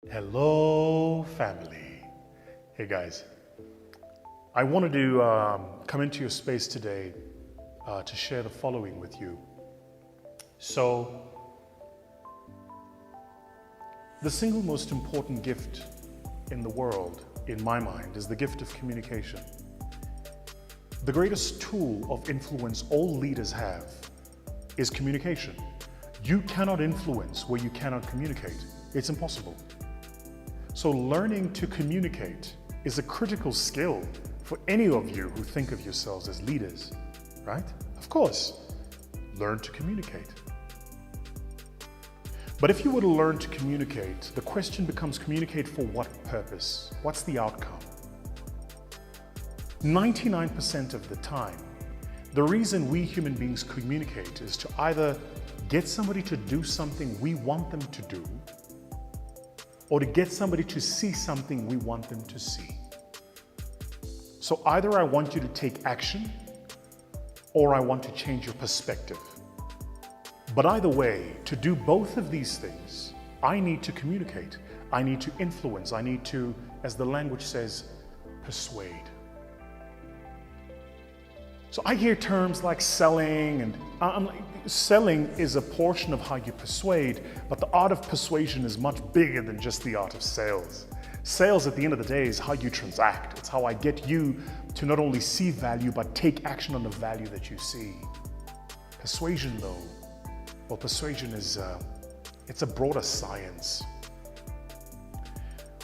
Hello, family. Hey, guys. I wanted to come into your space today to share the following with you. So, the single most important gift in the world, in my mind, is the gift of communication. The greatest tool of influence all leaders have is communication. You cannot influence where you cannot communicate. It's impossible. So learning to communicate is a critical skill for any of you who think of yourselves as leaders, right? Of course, learn to communicate. But if you were to learn to communicate, the question becomes communicate for what purpose? What's the outcome? 99% of the time, the reason we human beings communicate is to either get somebody to do something we want them to do, or to get somebody to see something we want them to see. So either I want you to take action, or I want to change your perspective. But either way, to do both of these things, I need to communicate. I need to influence. I need to, as the language says, persuade. So I hear terms like selling, and selling is a portion of how you persuade, but the art of persuasion is much bigger than just the art of sales. Sales, at the end of the day, is how you transact. It's how I get you to not only see value, but take action on the value that you see. Persuasion, though, well, persuasion is, it's a broader science.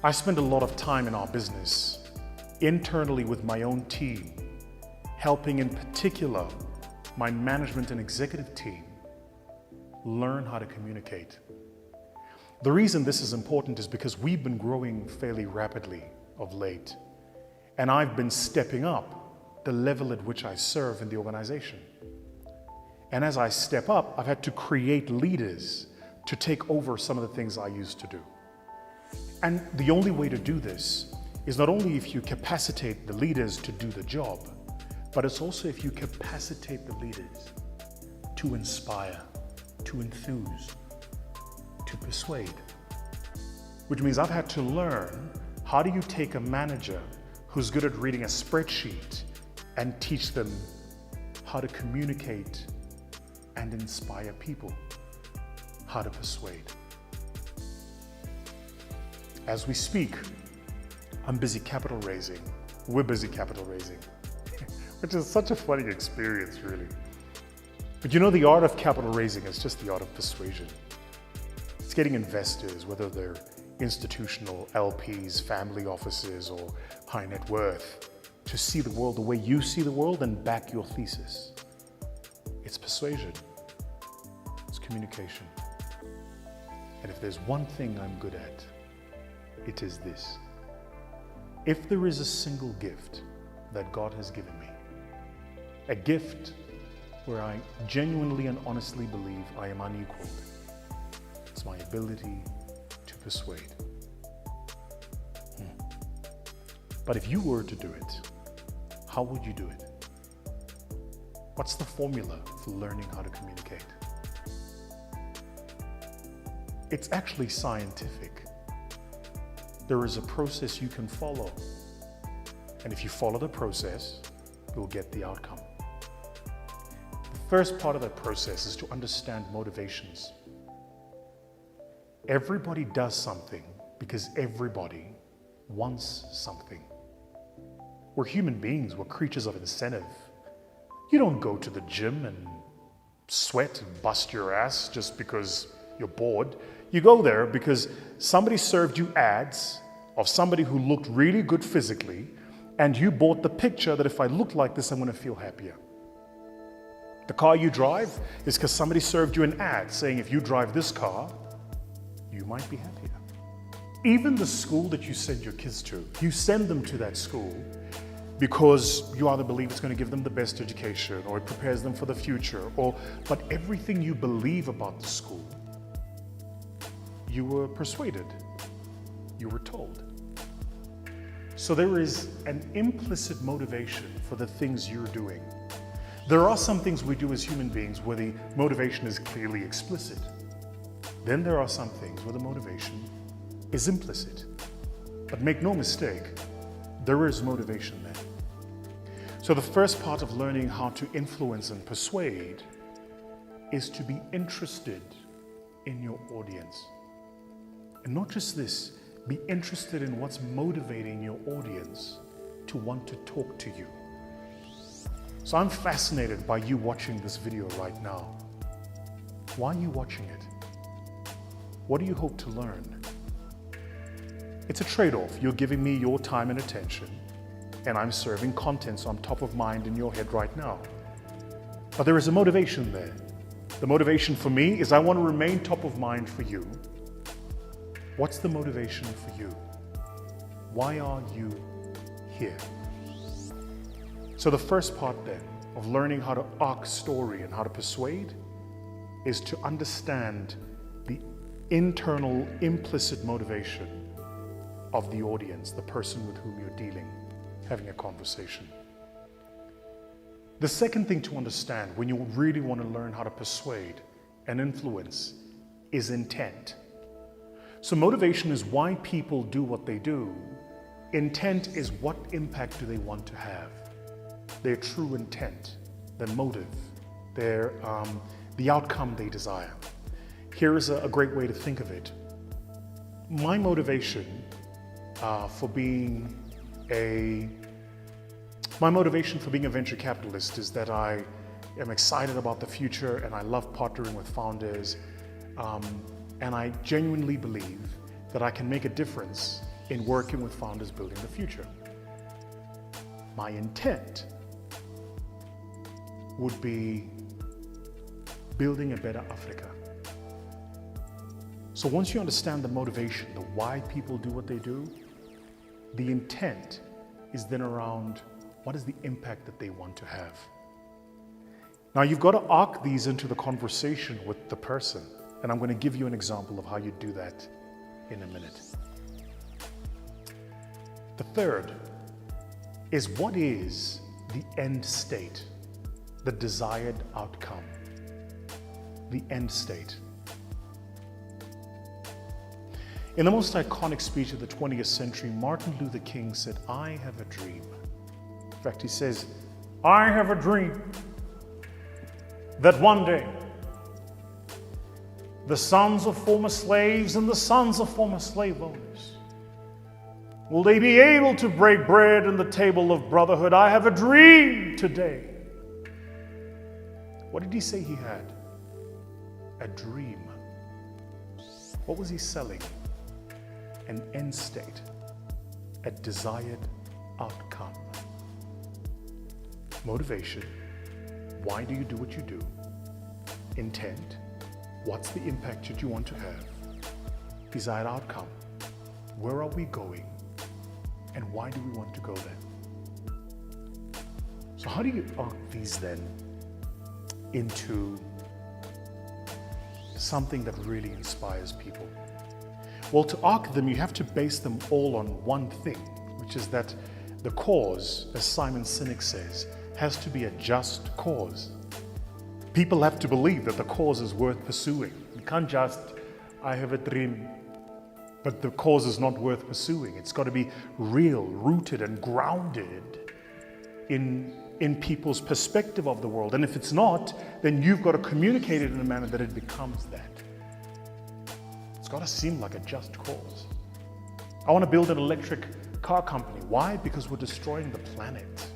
I spend a lot of time in our business, internally with my own team, helping in particular my management and executive team learn how to communicate. The reason this is important is because we've been growing fairly rapidly of late, and I've been stepping up the level at which I serve in the organization. And as I step up, I've had to create leaders to take over some of the things I used to do. And the only way to do this is not only if you capacitate the leaders to do the job, but it's also if you capacitate the leaders to inspire, to enthuse, to persuade. Which means I've had to learn, how do you take a manager who's good at reading a spreadsheet and teach them how to communicate and inspire people, how to persuade. As we speak, I'm busy capital raising. We're busy capital raising. Which is such a funny experience, really. But you know, the art of capital raising is just the art of persuasion. It's getting investors, whether they're institutional LPs, family offices, or high net worth, to see the world the way you see the world and back your thesis. It's persuasion. It's communication. And if there's one thing I'm good at, it is this. If there is a single gift that God has given me, a gift where I genuinely and honestly believe I am unequaled, it's my ability to persuade. But if you were to do it, how would you do it? What's the formula for learning how to communicate? It's actually scientific. There is a process you can follow. And if you follow the process, you'll get the outcome. The first part of that process is to understand motivations. Everybody does something because everybody wants something. We're human beings, we're creatures of incentive. You don't go to the gym and sweat and bust your ass just because you're bored. You go there because somebody served you ads of somebody who looked really good physically, and you bought the picture that if I look like this, I'm going to feel happier. The car you drive is because somebody served you an ad saying if you drive this car, you might be happier. Even the school that you send your kids to, you send them to that school because you either believe it's going to give them the best education, or it prepares them for the future, but everything you believe about the school, you were persuaded, you were told. So there is an implicit motivation for the things you're doing. There are some things we do as human beings where the motivation is clearly explicit. Then there are some things where the motivation is implicit. But make no mistake, there is motivation there. So the first part of learning how to influence and persuade is to be interested in your audience. And not just this, be interested in what's motivating your audience to want to talk to you. So I'm fascinated by you watching this video right now. Why are you watching it? What do you hope to learn? It's a trade-off. You're giving me your time and attention, and I'm serving content, so I'm top of mind in your head right now. But there is a motivation there. The motivation for me is I want to remain top of mind for you. What's the motivation for you? Why are you here? So the first part then of learning how to arc story and how to persuade is to understand the internal implicit motivation of the audience, the person with whom you're dealing, having a conversation. The second thing to understand when you really want to learn how to persuade and influence is intent. So motivation is why people do what they do. Intent is what impact do they want to have. Their true intent, their motive, the outcome they desire. Here is a great way to think of it. My motivation for being a venture capitalist is that I am excited about the future and I love partnering with founders, and I genuinely believe that I can make a difference in working with founders building the future. My intent would be building a better Africa. So once you understand the motivation, the why people do what they do, the intent is then around what is the impact that they want to have. Now you've got to arc these into the conversation with the person, and I'm going to give you an example of how you do that in a minute. The third is what is the end state, the desired outcome, the end state. In the most iconic speech of the 20th century, Martin Luther King said, "I have a dream." In fact, he says, "I have a dream that one day the sons of former slaves and the sons of former slave owners, will they be able to break bread in the table of brotherhood? I have a dream today." What did he say he had? A dream. What was he selling? An end state, a desired outcome. Motivation, why do you do what you do? Intent, what's the impact that you want to have? Desired outcome, where are we going? And why do we want to go there? So how do you arc these then into something that really inspires people? Well, to arc them, you have to base them all on one thing, which is that the cause, as Simon Sinek says, has to be a just cause. People have to believe that the cause is worth pursuing. You can't just, I have a dream, but the cause is not worth pursuing. It's got to be real, rooted and grounded in people's perspective of the world. And if it's not, then you've got to communicate it in a manner that it becomes that. It's got to seem like a just cause. I want to build an electric car company. Why? Because we're destroying the planet.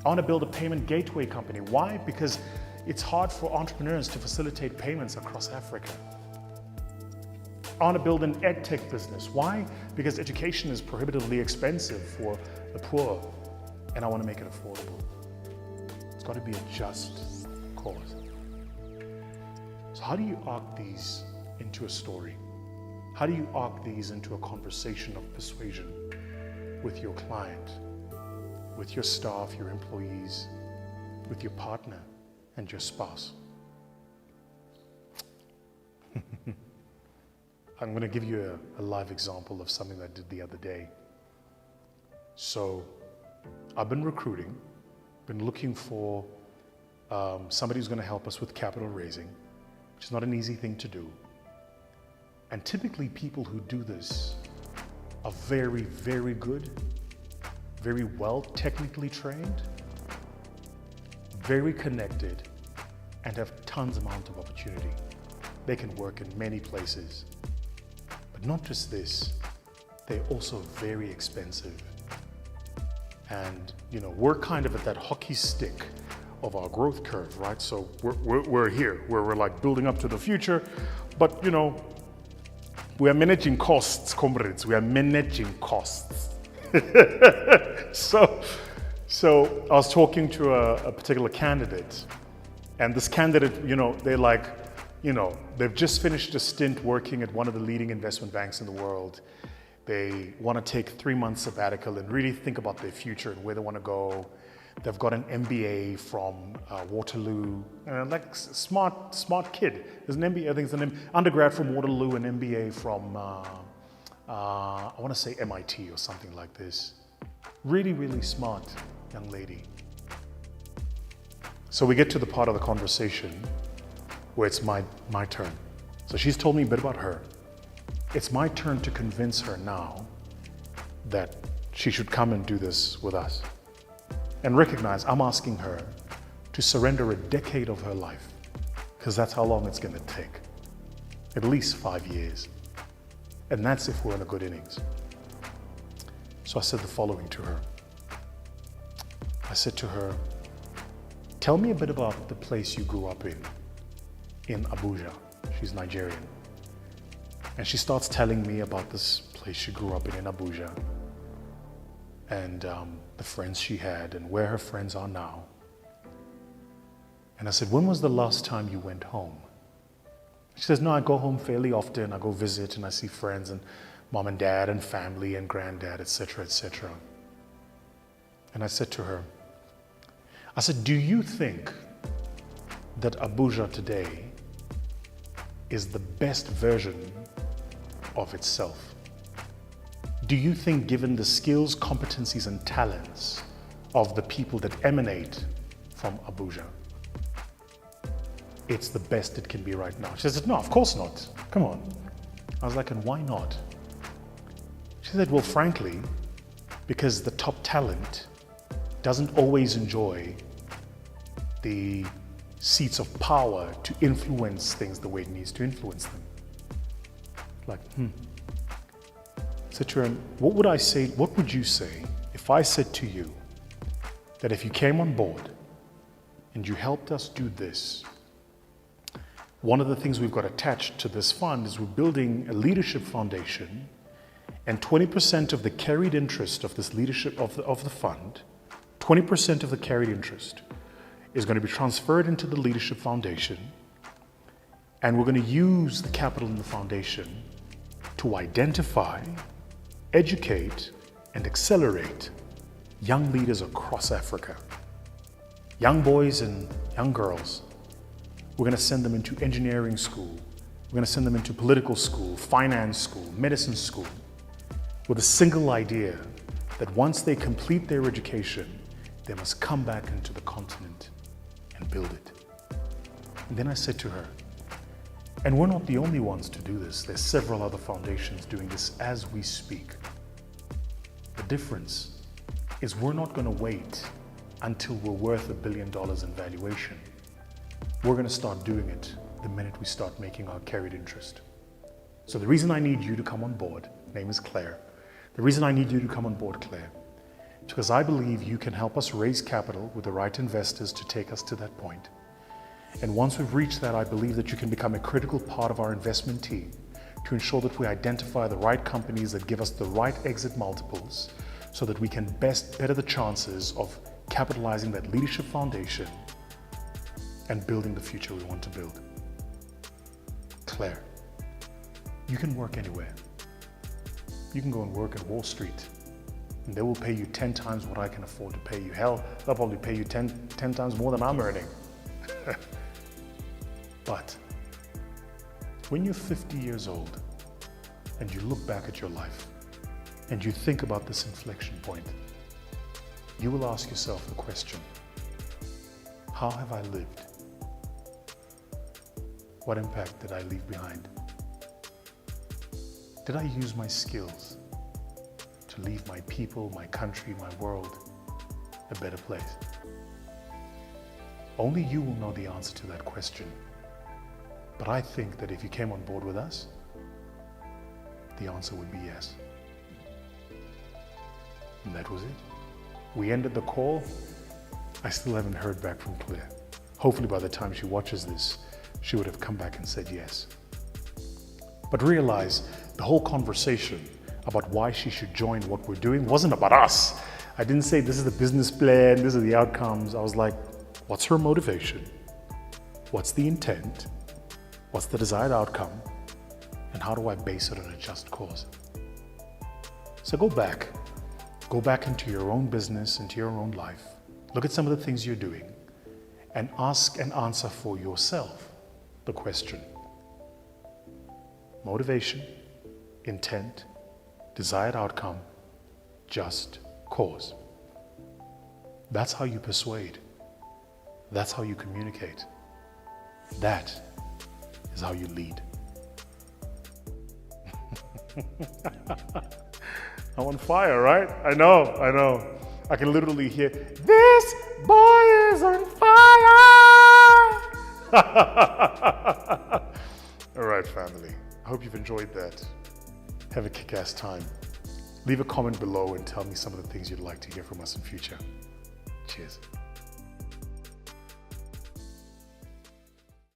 I want to build a payment gateway company. Why? Because it's hard for entrepreneurs to facilitate payments across Africa. I want to build an edtech business. Why? Because education is prohibitively expensive for the poor, and I want to make it affordable. It's got to be a just cause. So how do you arc these into a story? How do you arc these into a conversation of persuasion with your client, with your staff, your employees, with your partner and your spouse? I'm going to give you a live example of something that I did the other day. So I've been recruiting, been looking for somebody who's going to help us with capital raising, which is not an easy thing to do. And typically people who do this are very, very good, very well technically trained, very connected, and have tons amount of opportunity. They can work in many places. But not just this, they're also very expensive. And we're kind of at that hockey stick of our growth curve, right? So we're here, where we're like building up to the future, but we are managing costs, comrades. We are managing costs. So I was talking to a particular candidate, and this candidate, they're like, they've just finished a stint working at one of the leading investment banks in the world. They want to take 3 months sabbatical and really think about their future and where they want to go. They've got an MBA from Waterloo, like smart kid. There's an MBA, I think it's an undergrad from Waterloo, an MBA from, I want to say MIT or something like this. Really, really smart young lady. So we get to the part of the conversation where it's my turn. So she's told me a bit about her. It's my turn to convince her now that she should come and do this with us. And recognize I'm asking her to surrender a decade of her life, because that's how long it's going to take. At least 5 years. And that's if we're in a good innings. So I said the following to her. I said to her, tell me a bit about the place you grew up in Abuja. She's Nigerian. And she starts telling me about this place she grew up in Abuja. And the friends she had and where her friends are now. And I said, when was the last time you went home? She says, no, I go home fairly often. I go visit and I see friends and mom and dad and family and granddad, etc., etc. And I said to her, I said, do you think that Abuja today is the best version of itself? Do you think, given the skills, competencies, and talents of the people that emanate from Abuja, it's the best it can be right now? She said, no, of course not. Come on. I was like, and why not? She said, well, frankly, because the top talent doesn't always enjoy the seats of power to influence things the way it needs to influence them. Like, I said to her, what would you say if I said to you that if you came on board and you helped us do this, one of the things we've got attached to this fund is we're building a leadership foundation, and 20% of the carried interest of this leadership of the fund, 20% of the carried interest is going to be transferred into the leadership foundation, and we're going to use the capital in the foundation to identify, educate, and accelerate young leaders across Africa. Young boys and young girls. We're going to send them into engineering school. We're going to send them into political school, finance school, medicine school, with a single idea that once they complete their education, they must come back into the continent and build it. And then I said to her, and we're not the only ones to do this. There's several other foundations doing this as we speak. The difference is we're not going to wait until we're worth $1 billion in valuation. We're going to start doing it the minute we start making our carried interest. So the reason I need you to come on board, name is Claire. The reason I need you to come on board, Claire, is because I believe you can help us raise capital with the right investors to take us to that point. And once we've reached that, I believe that you can become a critical part of our investment team to ensure that we identify the right companies that give us the right exit multiples so that we can better the chances of capitalizing that leadership foundation and building the future we want to build. Claire, you can work anywhere. You can go and work at Wall Street and they will pay you 10 times what I can afford to pay you. Hell, they'll probably pay you 10 times more than I'm earning. But when you're 50 years old and you look back at your life and you think about this inflection point, you will ask yourself the question, how have I lived? What impact did I leave behind? Did I use my skills to leave my people, my country, my world a better place? Only you will know the answer to that question. But I think that if you came on board with us, the answer would be yes. And that was it. We ended the call. I still haven't heard back from Claire. Hopefully by the time she watches this, she would have come back and said yes. But realize the whole conversation about why she should join what we're doing wasn't about us. I didn't say this is the business plan, these are the outcomes. I was like, what's her motivation? What's the intent? What's the desired outcome? And how do I base it on a just cause? So go back into your own business, into your own life. Look at some of the things you're doing and ask and answer for yourself the question: motivation, intent, desired outcome, just cause. That's how you persuade. That's how you communicate. That is how you lead. I'm on fire, right? I know. I can literally hear, this boy is on fire! All right, family. I hope you've enjoyed that. Have a kick-ass time. Leave a comment below and tell me some of the things you'd like to hear from us in future. Cheers.